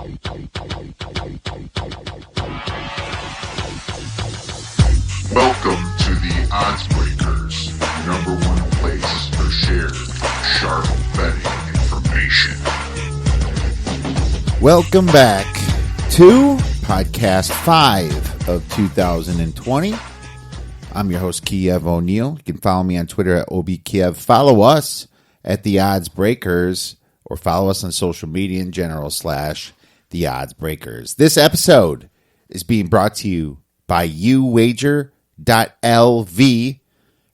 Welcome to the Odds Breakers, number one place for shared, sharp betting information. Welcome back to podcast 5 of 2020. I'm your host, Kiev O'Neill. You can follow me on Twitter at OBKiev. Follow us at The Odds Breakers, or follow us on social media in general / The Odds Breakers. This episode is being brought to you by uwager.lv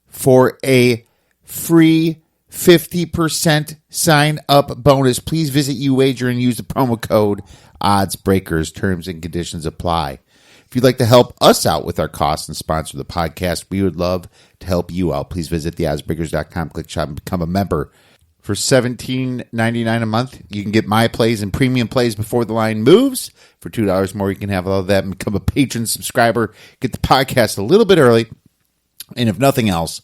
for a free 50% sign up bonus. Please visit uwager and use the promo code OddsBreakers. Terms and conditions apply. If you'd like to help us out with our costs and sponsor the podcast, we would love to help you out. Please visit theoddsbreakers.com, click shop, and become a member. For $17.99 a month, you can get my plays and premium plays before the line moves. For $2 more, you can have all of that and become a patron subscriber. Get the podcast a little bit early. And if nothing else,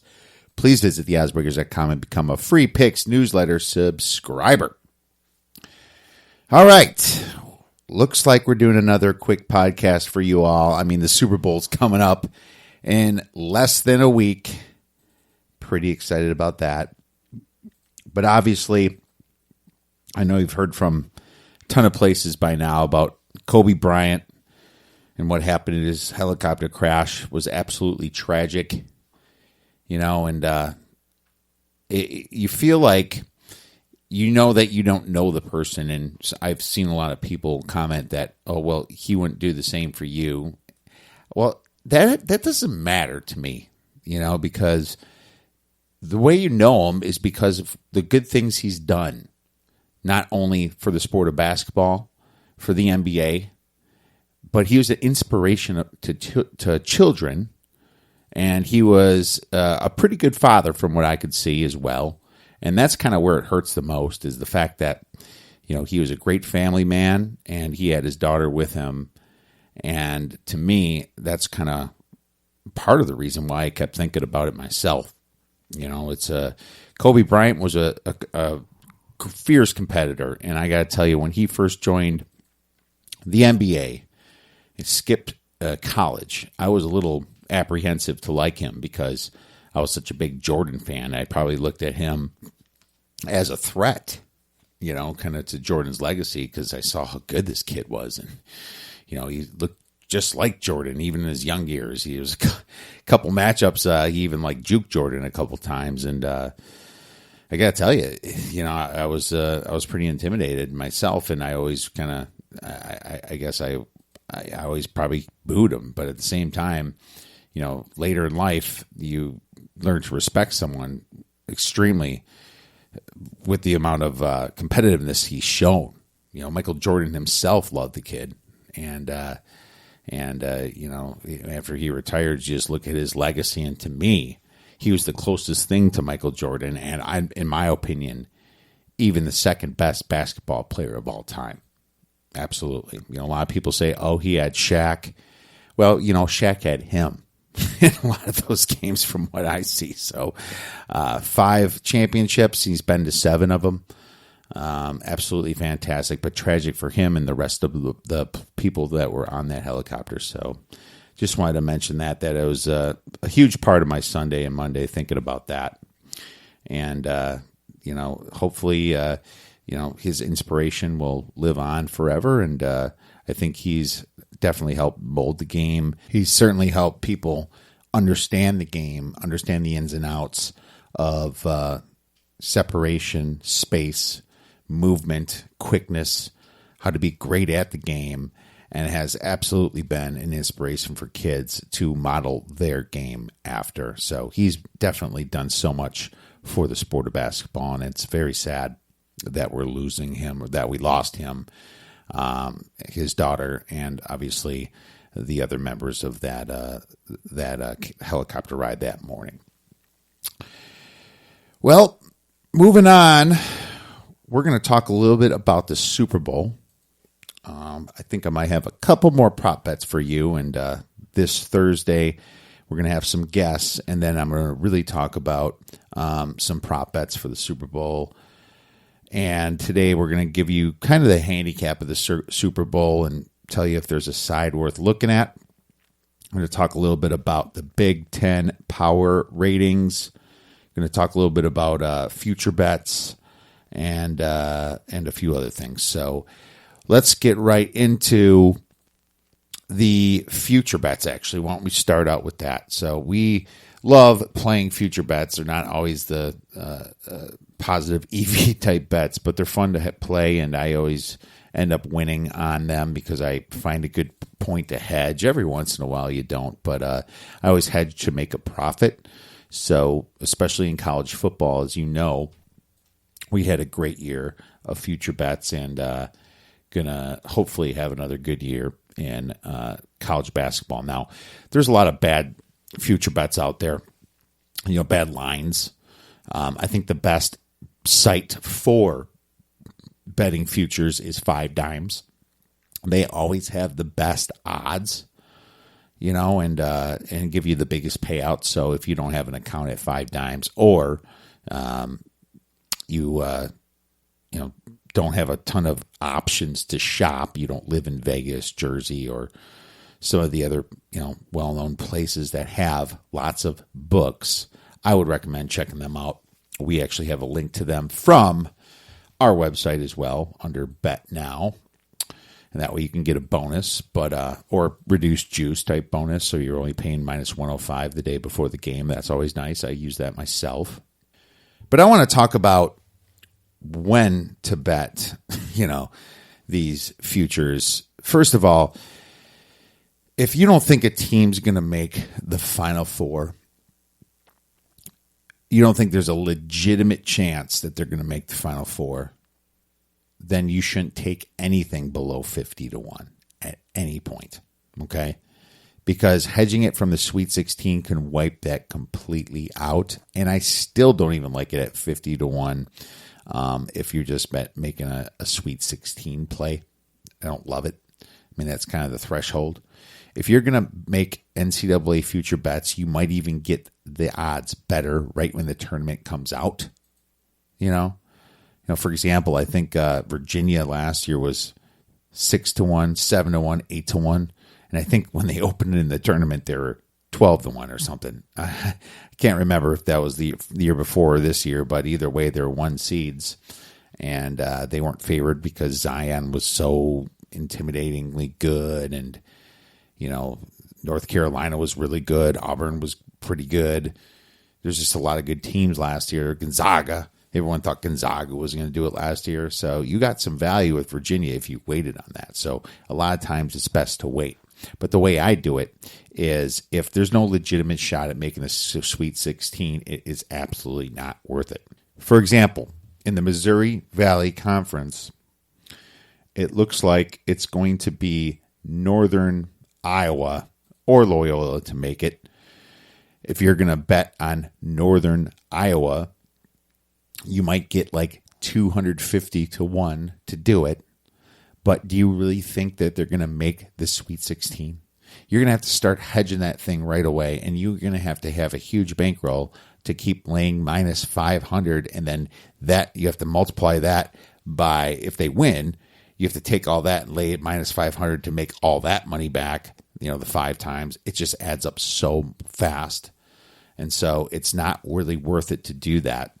please visit theoddsbreakers.com and become a free picks newsletter subscriber. All right. Looks like we're doing another quick podcast for you all. I mean, the Super Bowl's coming up in less than a week. Pretty excited about that. But obviously, I know you've heard from a ton of places by now about Kobe Bryant and what happened in his helicopter crash was absolutely tragic. You know, and you feel like you know that you don't know the person. And I've seen a lot of people comment that, oh, well, he wouldn't do the same for you. Well, that doesn't matter to me, you know, because the way you know him is because of the good things he's done, not only for the sport of basketball, for the NBA, but he was an inspiration to children, and he was a pretty good father from what I could see as well. And that's kind of where it hurts the most, is the fact that, you know, he was a great family man, and he had his daughter with him. And to me, that's kind of part of the reason why I kept thinking about it myself. You know, it's Kobe Bryant was a fierce competitor, and I got to tell you, when he first joined the NBA and skipped college, I was a little apprehensive to like him because I was such a big Jordan fan. I probably looked at him as a threat, you know, kind of to Jordan's legacy, because I saw how good this kid was, and you know, he looked just like Jordan, even in his young years. He was a couple matchups. He even like juked Jordan a couple times, and I gotta tell you, you know, I was pretty intimidated myself, and I always kind of, I guess I always probably booed him, but at the same time, you know, later in life, you learn to respect someone extremely with the amount of competitiveness he's shown. You know, Michael Jordan himself loved the kid, and you know, after he retired, you just look at his legacy, and to me, he was the closest thing to Michael Jordan, and in my opinion, even the second best basketball player of all time. Absolutely. You know, a lot of people say, oh, he had Shaq. Well, you know, Shaq had him in a lot of those games from what I see. So 5 championships, he's been to 7 of them. Absolutely fantastic, but tragic for him and the rest of the people that were on that helicopter. So just wanted to mention that it was a huge part of my Sunday and Monday thinking about that. And, you know, hopefully, you know, his inspiration will live on forever. And I think he's definitely helped mold the game. He's certainly helped people understand the game, understand the ins and outs of separation, space, movement, quickness, how to be great at the game, and has absolutely been an inspiration for kids to model their game after. So he's definitely done so much for the sport of basketball, and it's very sad that we're losing him, or that we lost him, his daughter, and obviously the other members of that helicopter ride that morning. Well, moving on, we're going to talk a little bit about the Super Bowl. I think I might have a couple more prop bets for you, and this Thursday we're going to have some guests, and then I'm going to really talk about some prop bets for the Super Bowl And today we're going to give you kind of the handicap of the Super Bowl and tell you if there's a side worth looking at. I'm going to talk a little bit about the Big Ten power ratings. I'm going to talk a little bit about future bets and a few other things. So let's get right into the future bets, actually. Why don't we start out with that? So we love playing future bets. They're not always the positive EV type bets, but they're fun to play, and I always end up winning on them because I find a good point to hedge. Every once in a while you don't, but I always hedge to make a profit. So especially in college football, as you know, we had a great year of future bets, and gonna hopefully have another good year in college basketball. Now, there's a lot of bad future bets out there, bad lines. I think the best site for betting futures is 5 Dimes. They always have the best odds, and give you the biggest payout. So if you don't have an account at 5 Dimes, or you don't have a ton of options to shop, you don't live in Vegas, Jersey, or some of the other well-known places that have lots of books, I would recommend checking them out. We actually have a link to them from our website as well under Bet Now, and that way you can get a bonus, or reduced juice type bonus, so you're only paying minus 105 the day before the game. That's always nice. I use that myself. But I want to talk about when to bet, these futures. First of all, if you don't think a team's going to make the Final Four, you don't think there's a legitimate chance that they're going to make the Final Four, then you shouldn't take anything below 50-1 at any point, okay? Because hedging it from the Sweet 16 can wipe that completely out, and I still don't even like it at 50-1 if you're just making a Sweet 16 play. I don't love it. I mean, that's kind of the threshold. If you're going to make NCAA future bets, you might even get the odds better right when the tournament comes out. For example, I think Virginia last year was 6-1, 7-1, 8-1, and I think when they opened it in the tournament, they were 12-1 or something. I can't remember if that was the year before or this year, but either way, they're 1 seeds, and they weren't favored because Zion was so intimidatingly good, and North Carolina was really good. Auburn was pretty good. There's just a lot of good teams last year. Gonzaga, everyone thought Gonzaga was going to do it last year. So you got some value with Virginia if you waited on that. So a lot of times it's best to wait. But the way I do it is if there's no legitimate shot at making a Sweet 16, it is absolutely not worth it. For example, in the Missouri Valley Conference, it looks like it's going to be Northern Iowa or Loyola to make it. If you're going to bet on Northern Iowa, you might get like 250-1 to do it. But do you really think that they're going to make the Sweet 16? You're going to have to start hedging that thing right away, and you're going to have a huge bankroll to keep laying minus 500, and then that you have to multiply that by, if they win, you have to take all that and lay it minus 500 to make all that money back, the 5 times. It just adds up so fast. And so it's not really worth it to do that.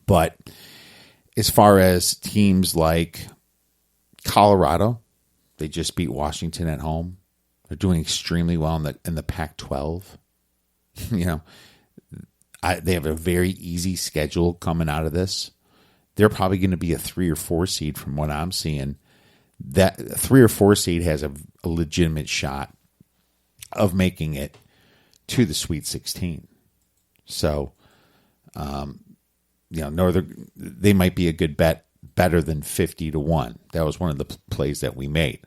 But as far as teams like Colorado, they just beat Washington at home. They're doing extremely well in the Pac-12. They have a very easy schedule coming out of this. They're probably going to be a 3 or 4 seed from what I'm seeing. That 3 or 4 seed has a legitimate shot of making it to the Sweet 16. So, they might be a good bet, better than 50-1. That was one of the plays that we made.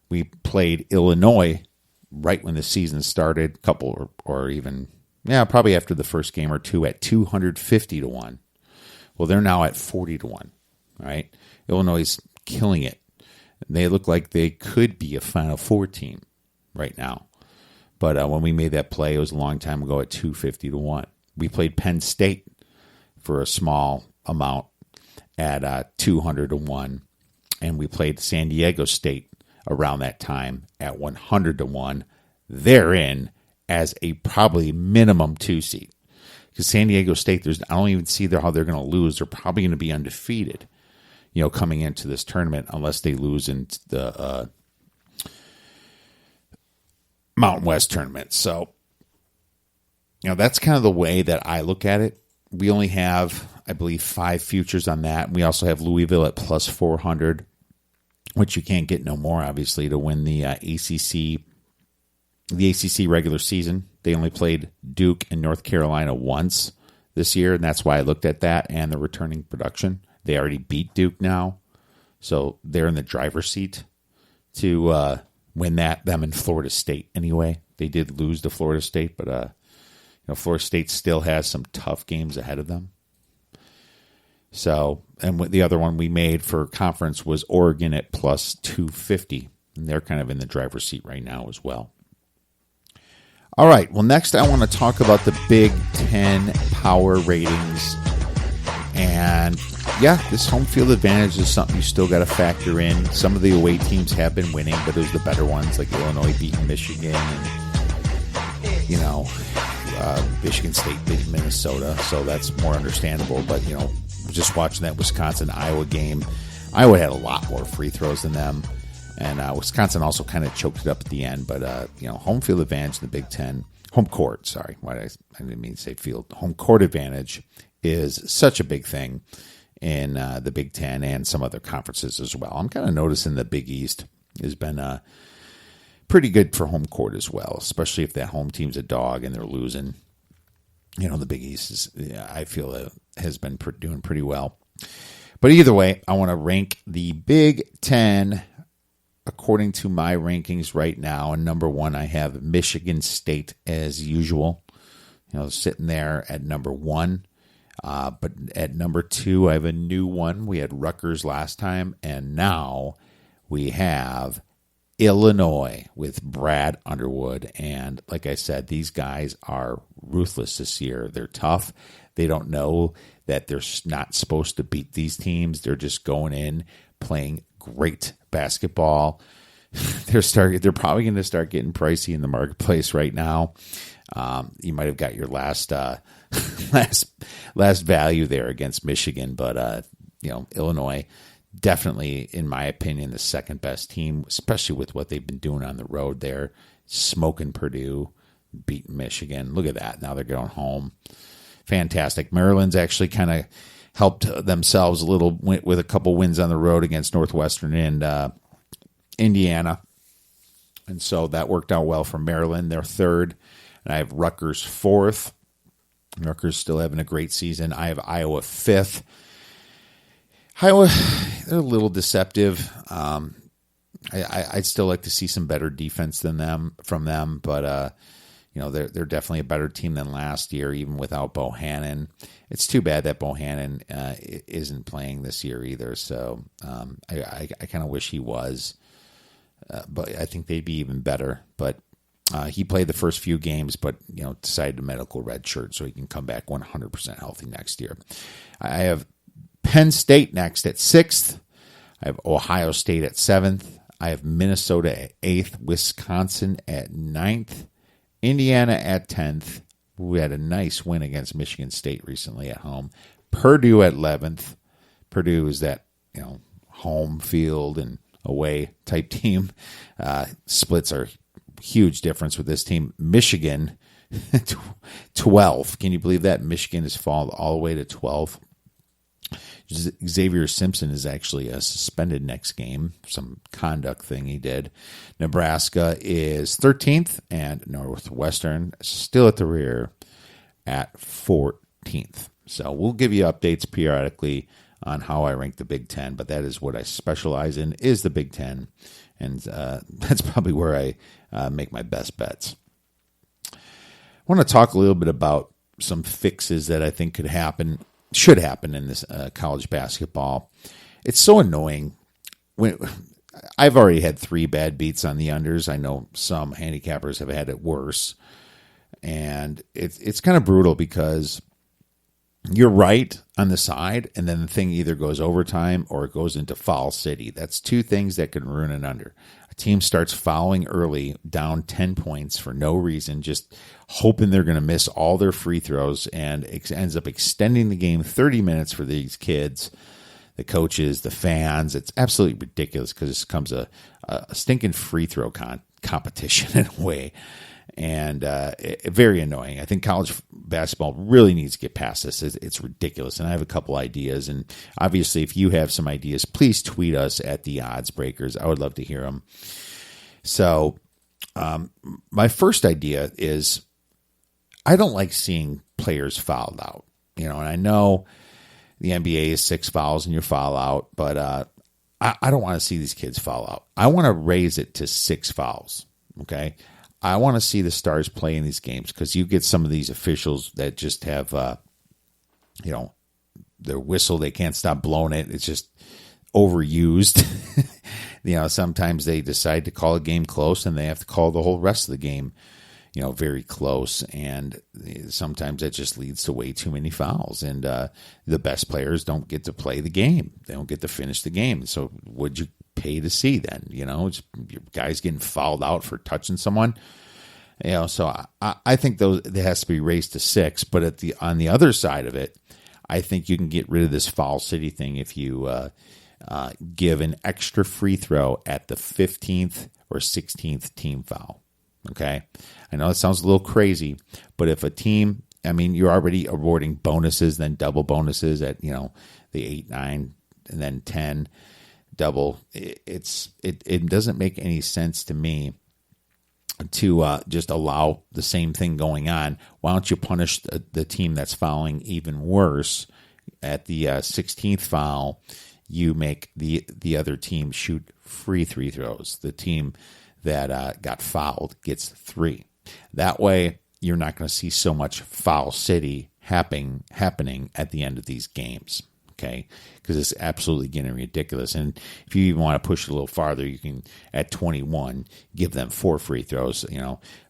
We played Illinois right when the season started, couple or even, probably after the first game or two at 250-1. Well, they're now at 40-1, right? Illinois is killing it. They look like they could be a Final Four team right now. But when we made that play, it was a long time ago at 250-1. We played Penn State for a small amount at 200 to 1. And we played San Diego State around that time at 100 to 1. They're in as a probably minimum 2 seed. Because San Diego State, I don't even see how they're going to lose. They're probably going to be undefeated, coming into this tournament, unless they lose in the Mountain West tournament. So, that's kind of the way that I look at it. We only have, I believe, 5 futures on that. We also have Louisville at plus 400, which you can't get no more, obviously, to win the ACC regular season. They only played Duke and North Carolina once this year, and that's why I looked at that and the returning production. They already beat Duke now, so they're in the driver's seat to win them in Florida State anyway. They did lose to Florida State, but Florida State still has some tough games ahead of them. So, and the other one we made for conference was Oregon at plus 250, and they're kind of in the driver's seat right now as well. All right, well, next I want to talk about the Big Ten power ratings. And, yeah, this home field advantage is something you still got to factor in. Some of the away teams have been winning, but it was the better ones, like Illinois beating Michigan and, Michigan State beat Minnesota, so that's more understandable. But, just watching that Wisconsin-Iowa game, Iowa had a lot more free throws than them. And Wisconsin also kind of choked it up at the end. But, home field advantage in the Big Ten. Home court, sorry. I didn't mean to say field. Home court advantage is such a big thing in the Big Ten and some other conferences as well. I'm kind of noticing the Big East has been pretty good for home court as well, especially if that home team's a dog and they're losing. The Big East I feel has been doing pretty well. But either way, I want to rank the Big Ten according to my rankings right now. And number 1, I have Michigan State as usual, sitting there at number 1. But at number 2, I have a new one. We had Rutgers last time, and now we have Illinois with Brad Underwood. And like I said, these guys are ruthless this year. They're tough. They don't know that they're not supposed to beat these teams. They're just going in, playing great basketball. They're probably going to start getting pricey in the marketplace right now. You might have got your last value there against Michigan, but Illinois definitely, in my opinion, the second best team, especially with what they've been doing on the road there, smoking Purdue, beating Michigan. Look at that. Now they're going home. Fantastic. Maryland's actually kind of helped themselves a little with a couple wins on the road against Northwestern and Indiana. And so that worked out well for Maryland. They're third. And I have Rutgers fourth. Rutgers still having a great season. I have Iowa fifth. Iowa, they're a little deceptive. I'd still like to see some better defense from them, but they're definitely a better team than last year, even without Bohannon. It's too bad that Bohannon isn't playing this year either. So I kind of wish he was, but I think they'd be even better. But he played the first few games, but decided to medical redshirt so he can come back 100% healthy next year. I have Penn State next at 6th. I have Ohio State at 7th. I have Minnesota at 8th. Wisconsin at 9th. Indiana at 10th. We had a nice win against Michigan State recently at home. Purdue at 11th. Purdue is that home field and away type team. Splits are huge difference with this team. Michigan 12. Can you believe that? Michigan has fallen all the way to 12. Xavier Simpson is actually suspended next game, some conduct thing he did. Nebraska is 13th, and Northwestern still at the rear at 14th. So we'll give you updates periodically on how I rank the Big Ten, but that is what I specialize in, is the Big Ten, and that's probably where I make my best bets. I want to talk a little bit about some fixes that I think should happen in this college basketball. It's so annoying. I've already had 3 bad beats on the unders. I know some handicappers have had it worse. And it's kind of brutal because you're right on the side, and then the thing either goes overtime or it goes into foul city. That's two things that can ruin an under. A team starts fouling early, down 10 points for no reason, just hoping they're going to miss all their free throws, and it ends up extending the game 30 minutes for these kids, the coaches, the fans. It's absolutely ridiculous because this becomes a stinking free throw competition in a way. And very annoying. I think college basketball really needs to get past this. It's ridiculous. And I have a couple ideas. And obviously, if you have some ideas, please tweet us at the Odds Breakers. I would love to hear them. So my first idea is I don't like seeing players fouled out. And I know the NBA is 6 fouls and you foul out, but I don't want to see these kids foul out. I want to raise it to 6 fouls, okay? I want to see the stars play in these games because you get some of these officials that just have, their whistle, they can't stop blowing it. It's just overused. Sometimes they decide to call a game close and they have to call the whole rest of the game, very close. And sometimes that just leads to way too many fouls. And the best players don't get to play the game. They don't get to finish the game. So would you pay to see then? It's your guys getting fouled out for touching someone. So I think that has to be raised to 6. But on the other side of it, I think you can get rid of this foul city thing if you give an extra free throw at the 15th or 16th team foul. Okay, I know it sounds a little crazy, but if a team, you're already awarding bonuses, then double bonuses at the 8, 9, and then 10 double. It doesn't make any sense to me to just allow the same thing going on. Why don't you punish the team that's fouling even worse? At the 16th foul, you make the other team shoot free throws. The team that got fouled gets 3. That way, you're not going to see so much foul city happening at the end of these games. Okay, because it's absolutely getting ridiculous. And if you even want to push it a little farther, you can, at 21, give them 4 free throws,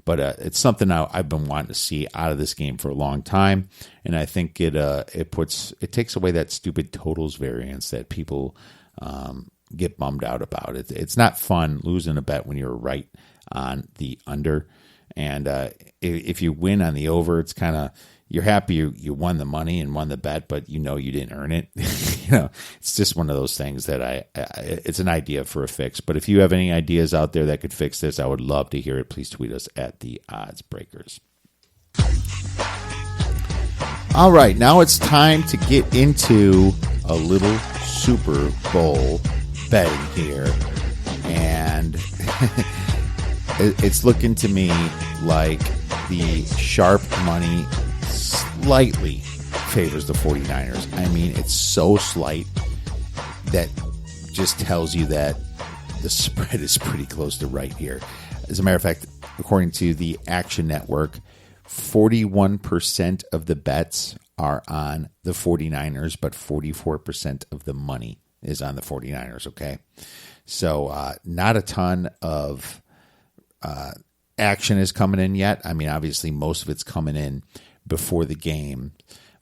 But it's something I've been wanting to see out of this game for a long time. And I think it takes away that stupid totals variance that people get bummed out about. It's not fun losing a bet when you're right on the under. And if you win on the over, it's kind of, you're happy you won the money and won the bet, but you didn't earn it. It's just one of those things that it's an idea for a fix. But if you have any ideas out there that could fix this, I would love to hear it. Please tweet us at the Odds Breakers. All right, now it's time to get into a little Super Bowl betting here. And it's looking to me like the sharp money slightly favors the 49ers. It's so slight that just tells you that the spread is pretty close to right here. As a matter of fact, according to the Action Network, 41% of the bets are on the 49ers, but 44% of the money is on the 49ers, okay? So not a ton of action is coming in yet. Obviously, most of it's coming in before the game,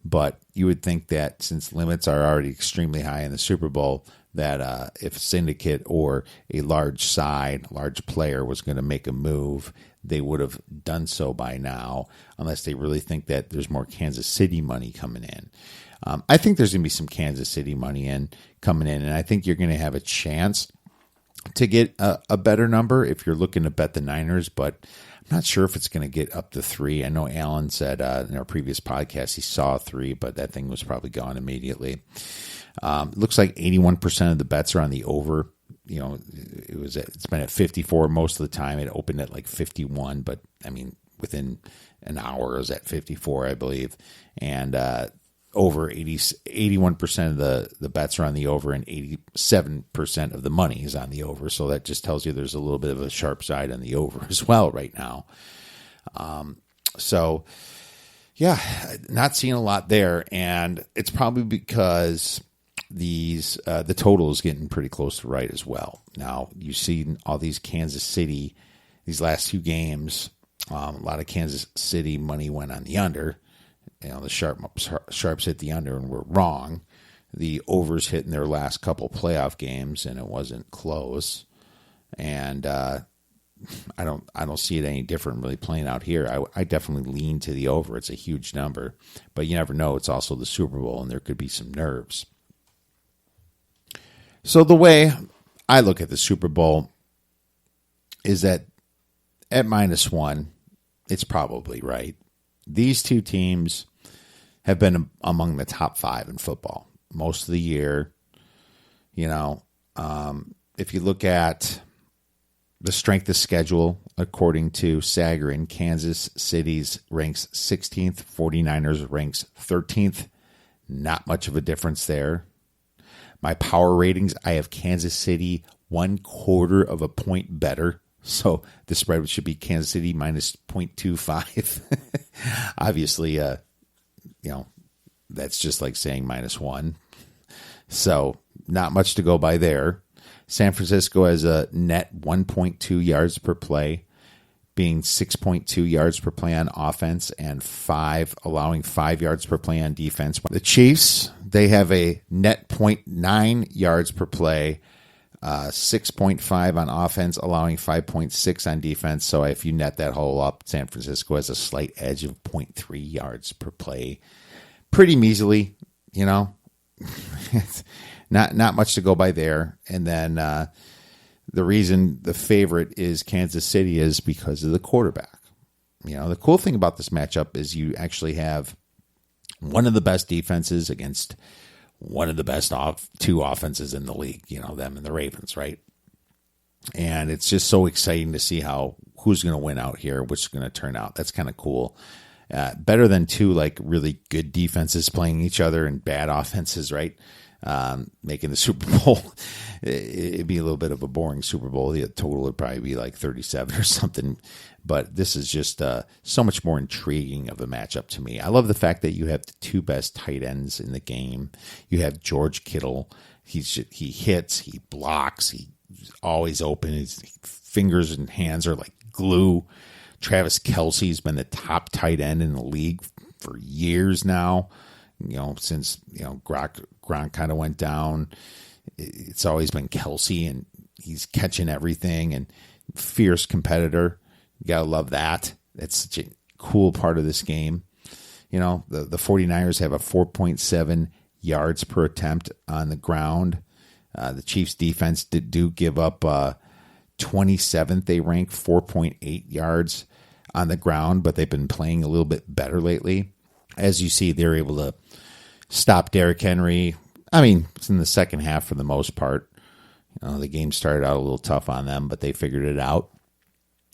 but you would think that since limits are already extremely high in the Super Bowl, that if a syndicate or a large player was going to make a move, they would have done so by now, unless they really think that there's more Kansas City money coming in. I think there's going to be some Kansas City money coming in, and I think you're going to have a chance to get a better number if you're looking to bet the Niners, but I'm not sure if it's going to get up to 3. I know Alan said in our previous podcast he saw 3, but that thing was probably gone immediately. It looks like 81% of the bets are on the over. It's been at 54 most of the time. It opened at like 51, but within an hour it was at 54, I believe. And over 81% of the bets are on the over, and 87% of the money is on the over. So that just tells you there's a little bit of a sharp side on the over as well right now. So yeah, not seeing a lot there, and it's probably because the total is getting pretty close to right as well. Now you see all these Kansas City, these last 2 games, a lot of Kansas City money went on the under. the sharps hit the under and were wrong. The overs hit in their last couple playoff games, and it wasn't close. And I don't see it any different really playing out here. I definitely lean to the over. It's a huge number, but you never know. It's also the Super Bowl, and there could be some nerves. So the way I look at the Super Bowl is that at -1, it's probably right. These two teams have been among the top 5 in football most of the year. If you look at the strength of schedule, according to Sagarin, Kansas City's ranks 16th, 49ers ranks 13th. Not much of a difference there. My power ratings, I have Kansas City 1/4 of a point better. So the spread should be Kansas City minus 0.25. Obviously, that's just like saying -1. So not much to go by there. San Francisco has a net 1.2 yards per play, being 6.2 yards per play on offense and allowing 5 yards per play on defense. The Chiefs, they have a net 0.9 yards per play, 6.5 on offense, allowing 5.6 on defense. So if you net that whole up, San Francisco has a slight edge of 0.3 yards per play. Pretty measly, Not much to go by there. And then the reason the favorite is Kansas City is because of the quarterback. The cool thing about this matchup is you actually have one of the best defenses against one of the best two offenses in the league, them and the Ravens, right? And it's just so exciting to see who's going to win out here, which is going to turn out. That's kind of cool. Better than two really good defenses playing each other and bad offenses, right? Making the Super Bowl, it'd be a little bit of a boring Super Bowl. The total would probably be like 37 or something. But this is just so much more intriguing of a matchup to me. I love the fact that you have the two best tight ends in the game. You have George Kittle. He hits, he blocks, he's always open. His fingers and hands are like glue. Travis Kelce's been the top tight end in the league for years now. Since Gronk kind of went down, it's always been Kelce, and he's catching everything and fierce competitor. You gotta love that. That's such a cool part of this game. The 49ers have a 4.7 yards per attempt on the ground. The Chiefs defense do give up 27th. They rank 4.8 yards on the ground, but they've been playing a little bit better lately. As you see, they're able to stop Derrick Henry. I mean, it's in the second half for the most part. The game started out a little tough on them, but they figured it out.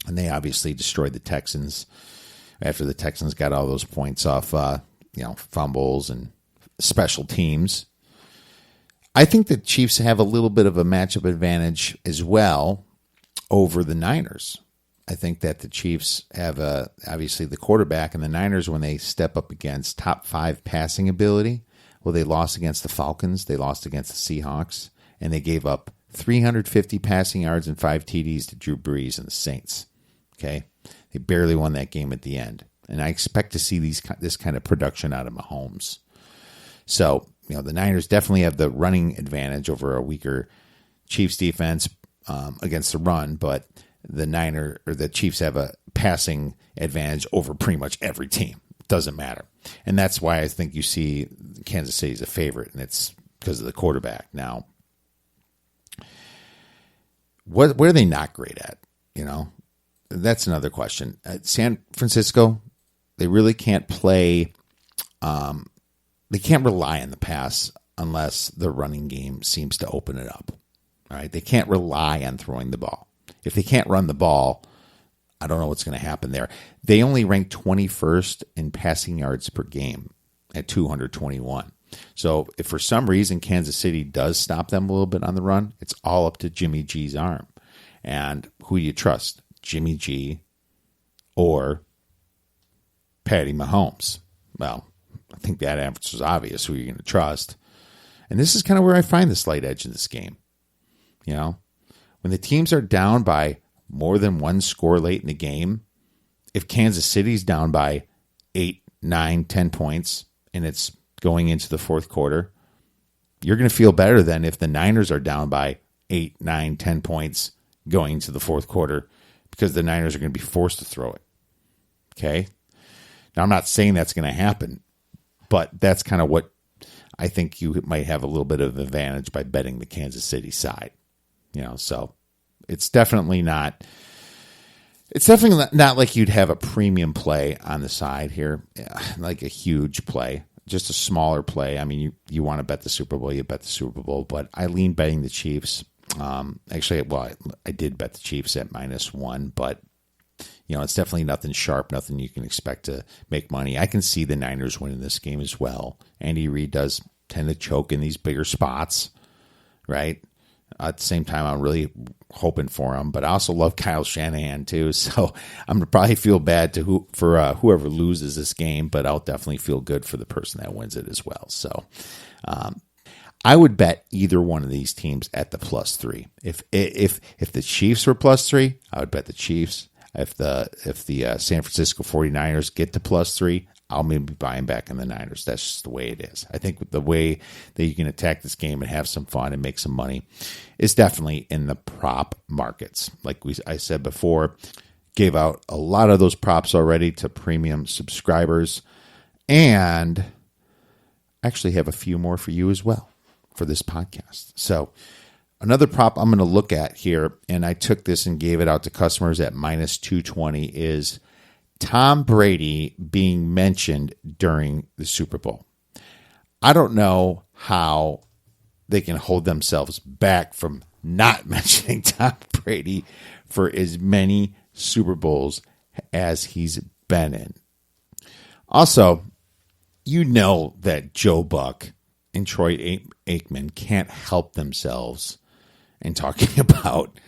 And they obviously destroyed the Texans after the Texans got all those points off, fumbles and special teams. I think the Chiefs have a little bit of a matchup advantage as well over the Niners. I think that the Chiefs have obviously the quarterback, and the Niners, when they step up against top 5 passing ability, they lost against the Falcons, they lost against the Seahawks, and they gave up 350 passing yards and 5 TDs to Drew Brees and the Saints. Okay, they barely won that game at the end, and I expect to see this kind of production out of Mahomes. So the Niners definitely have the running advantage over a weaker Chiefs defense against the run, but the Chiefs have a passing advantage over pretty much every team. It doesn't matter. And that's why I think you see Kansas City as a favorite, and it's because of the quarterback. Now, what are they not great at? That's another question. San Francisco, they really can't play. They can't rely on the pass unless the running game seems to open it up. All right, they can't rely on throwing the ball. If they can't run the ball, I don't know what's going to happen there. They only rank 21st in passing yards per game at 221. So if for some reason Kansas City does stop them a little bit on the run, it's all up to Jimmy G's arm. And who do you trust, Jimmy G or Patty Mahomes? Well, I think that answer is obvious who you're going to trust. And this is kind of where I find the slight edge in this game. When the teams are down by more than one score late in the game, if Kansas City's down by 8, 9, 10 points, and it's going into the fourth quarter, you're going to feel better than if the Niners are down by 8, 9, 10 points going into the fourth quarter, because the Niners are going to be forced to throw it. Okay? Now, I'm not saying that's going to happen, but that's kind of what I think you might have a little bit of advantage by betting the Kansas City side. So it's definitely not like you'd have a premium play on the side here, like a huge play, just a smaller play. I mean, you want to bet the Super Bowl, you bet the Super Bowl, but I lean betting the Chiefs. Actually, I did bet the Chiefs at -1, but it's definitely nothing sharp, nothing you can expect to make money. I can see the Niners winning this game as well. Andy Reid does tend to choke in these bigger spots, right? At the same time, I'm really hoping for him, but I also love Kyle Shanahan too. So I'm going to probably feel bad for whoever loses this game, but I'll definitely feel good for the person that wins it as well. So I would bet either one of these teams at the +3. If the Chiefs were +3, I would bet the Chiefs. If the San Francisco 49ers get to +3, I'll maybe be buying back in the Niners. That's just the way it is. I think the way that you can attack this game and have some fun and make some money is definitely in the prop markets. Like I said before, gave out a lot of those props already to premium subscribers, and actually have a few more for you as well for this podcast. So another prop I'm going to look at here, and I took this and gave it out to customers at -220, is Tom Brady being mentioned during the Super Bowl. I don't know how they can hold themselves back from not mentioning Tom Brady for as many Super Bowls as he's been in. Also, that Joe Buck and Troy Aikman can't help themselves in talking about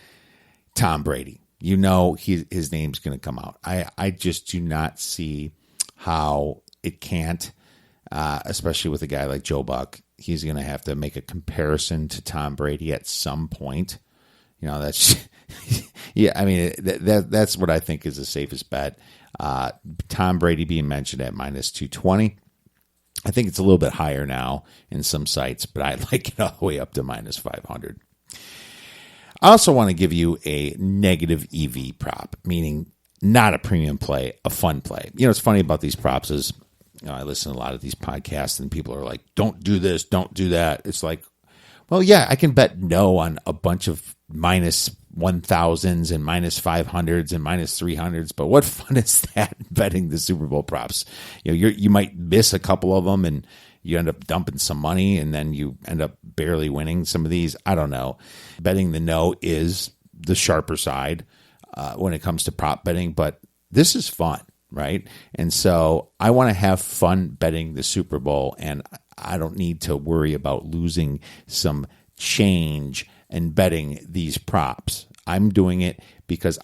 Tom Brady. His name's going to come out. I just do not see how it can't, especially with a guy like Joe Buck. He's going to have to make a comparison to Tom Brady at some point. That's yeah. I mean, that's what I think is the safest bet. Tom Brady being mentioned at -220. I think it's a little bit higher now in some sites, but I like it all the way up to -500. I also want to give you a negative EV prop, meaning not a premium play, a fun play. What's funny about these props is, I listen to a lot of these podcasts and people are like, don't do this, don't do that. It's like, well, yeah, I can bet no on a bunch of -1000s and -500s and -300s, but what fun is that betting the Super Bowl props? You might miss a couple of them and you end up dumping some money, and then you end up barely winning some of these. I don't know. Betting the no is the sharper side when it comes to prop betting, but this is fun, right? And so I want to have fun betting the Super Bowl, and I don't need to worry about losing some change and betting these props. I'm doing it because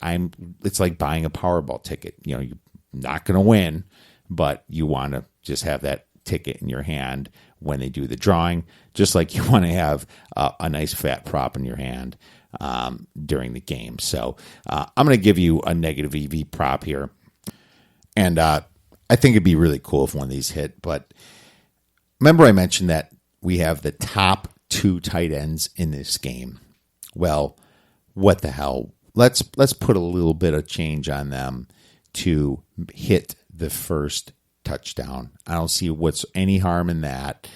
it's like buying a Powerball ticket. You're not going to win, but you want to just have that ticket in your hand when they do the drawing, just like you want to have a nice fat prop in your hand during the game. So I'm going to give you a negative EV prop here, and I think it'd be really cool if one of these hit. But remember I mentioned that we have the top 2 tight ends in this game. Well, what the hell? Let's put a little bit of change on them to hit the first touchdown. I don't see what's any harm in that.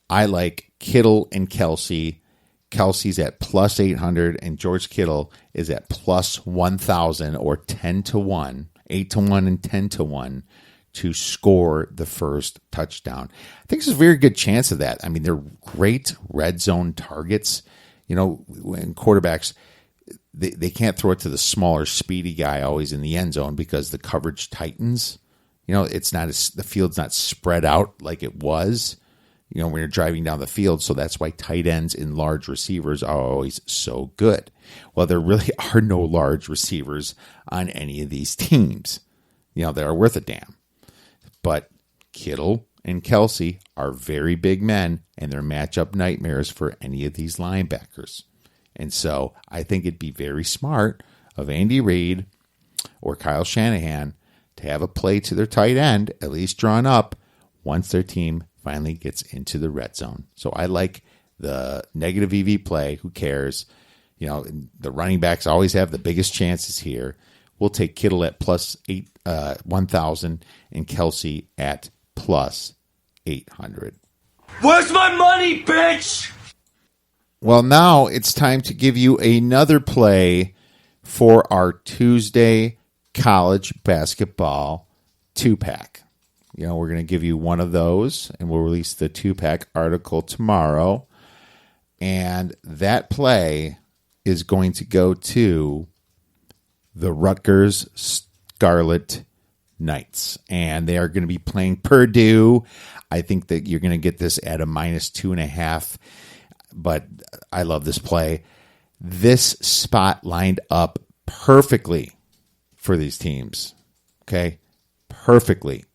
I like Kittle and Kelsey. Kelsey's at +800 and George Kittle is at +1000 or 10-1, 8-1 and 10-1 to score the first touchdown. I think there's a very good chance of that. I mean, they're great red zone targets. When quarterbacks, they can't throw it to the smaller, speedy guy always in the end zone because the coverage tightens. The field's not spread out like it was, when you're driving down the field. So that's why tight ends and large receivers are always so good. Well, there really are no large receivers on any of these teams, that are worth a damn. But Kittle and Kelsey are very big men, and they're matchup nightmares for any of these linebackers. And so I think it'd be very smart of Andy Reid or Kyle Shanahan to have a play to their tight end, at least drawn up, once their team finally gets into the red zone. So I like the negative EV play. Who cares? The running backs always have the biggest chances here. We'll take Kittle at plus 1,000 and Kelsey at plus 800. Where's my money, bitch? Well, now it's time to give you another play for our Tuesday college basketball 2-pack. We're going to give you one of those, and we'll release the 2-pack article tomorrow. And that play is going to go to the Rutgers Scarlet Knights. And they are going to be playing Purdue. I think that you're going to get this at a minus 2.5. But I love this play. This spot lined up perfectly for these teams. Okay? Perfectly.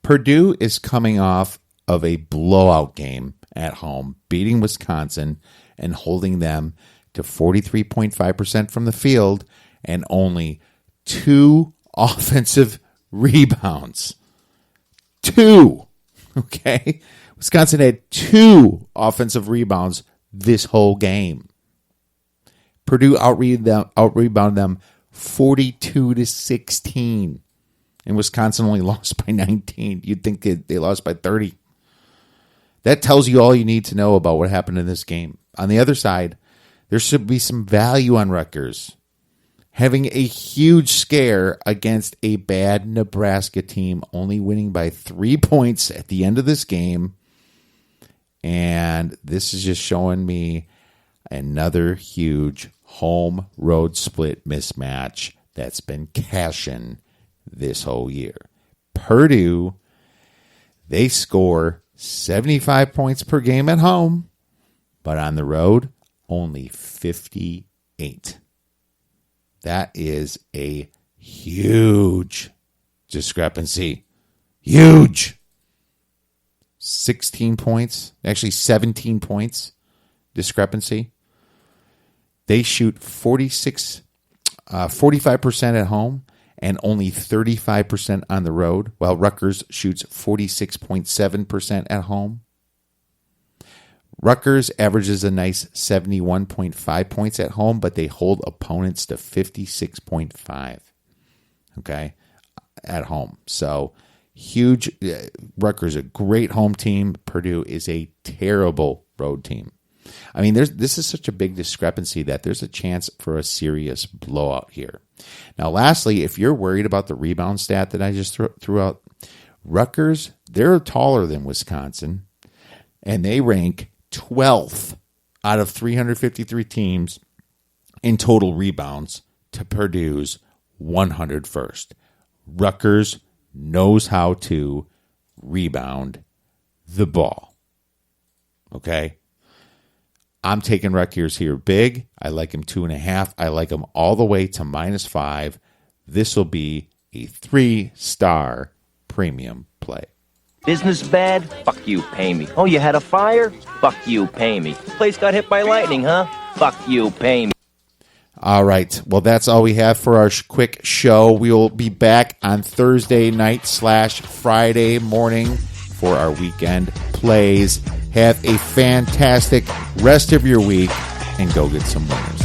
Purdue is coming off of a blowout game at home, beating Wisconsin and holding them to 43.5% from the field and only 2 offensive rebounds. 2. Okay? Wisconsin had 2 offensive rebounds this whole game. Purdue out-rebounded them 42-16. And Wisconsin only lost by 19. You'd think they lost by 30. That tells you all you need to know about what happened in this game. On the other side, there should be some value on Rutgers having a huge scare against a bad Nebraska team, only winning by 3 points at the end of this game. And this is just showing me another huge home-road split mismatch that's been cashing this whole year. Purdue, they score 75 points per game at home, but on the road, only 58. That is a huge discrepancy. Huge. 16 points, actually 17 points discrepancy. They shoot 45% at home and only 35% on the road, while Rutgers shoots 46.7% at home. Rutgers averages a nice 71.5 points at home, but they hold opponents to 56.5, okay, at home. So huge. Rutgers a great home team. Purdue is a terrible road team. I mean, this is such a big discrepancy that there's a chance for a serious blowout here. Now, lastly, if you're worried about the rebound stat that I just threw out, Rutgers, they're taller than Wisconsin, and they rank 12th out of 353 teams in total rebounds to Purdue's 101st. Rutgers knows how to rebound the ball. Okay? I'm taking Rutgers here big. I like him 2.5. I like him all the way to -5. This will be a 3-star premium play. Business bad? Fuck you, pay me. Oh, you had a fire? Fuck you, pay me. Place got hit by lightning, huh? Fuck you, pay me. All right. Well, that's all we have for our quick show. We will be back on Thursday night / Friday morning for our weekend plays. Have a fantastic rest of your week and go get some winners.